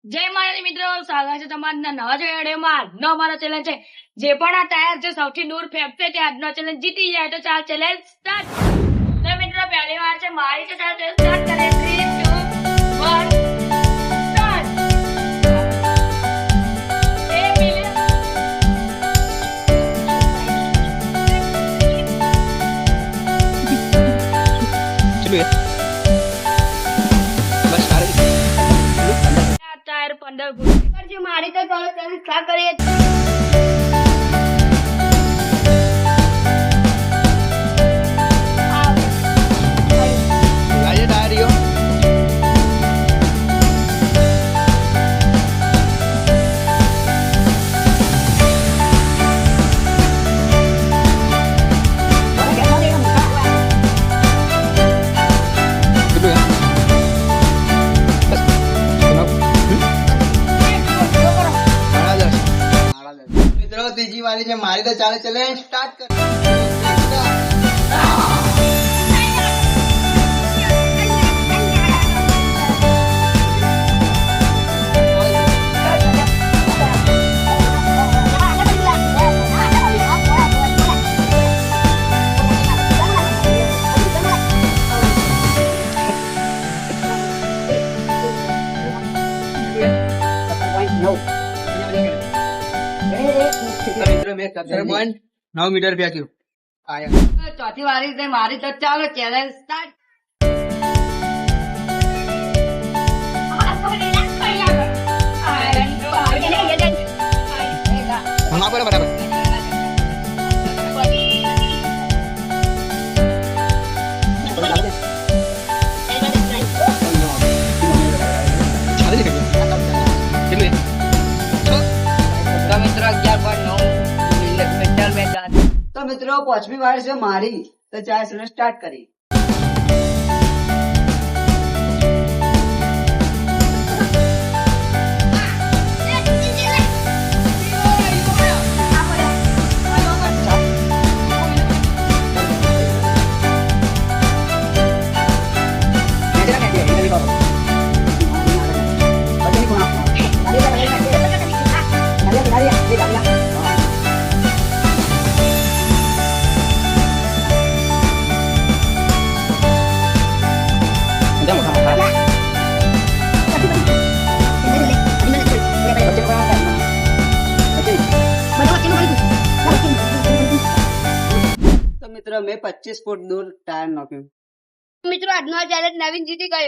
જય માતાજી મિત્રો, સ્વાગત છે તમારા નવા વિડીયોમાં. આજનો અમારો ચેલેન્જ છે, જે પણ આ ટાયર જે સૌથી દૂર ફેંકશે તે આજનો ચેલેન્જ જીતી જાય. તો ચાલ ચેલેન્જ સ્ટાર્ટ. તો મિત્રો પહેલી વાર છે મારી, તો ચાલ સ્ટાર્ટ કરીએ. 3, 2, 1 સ્ટાર્ટ. ટાયર 15 ગુણ મારી, તો ચાલો ચેલેન્જ સ્ટાર્ટ કરીએ. મિત્રો ત્રીજી વાળી છે મારી, તો ચાલે ચેલેન્જ સ્ટાર્ટ કર. મિત્રો મેં 17.9 મીટર ફેંક્યું. ચોથી વારી છે મારી, તો ચાલો ચેલેન્જ સ્ટાર્ટ. બરાબર. તો મિત્રો પાંચમી વાર છે મારી, તો ચાર ચેલેન્જ સ્ટાર્ટ કરી. મિત્રો મેં 25 ફૂટ દૂર ટાયર નાખ્યું. મિત્રો આજનો ચેલેન્જ નવીન જીતી ગયો.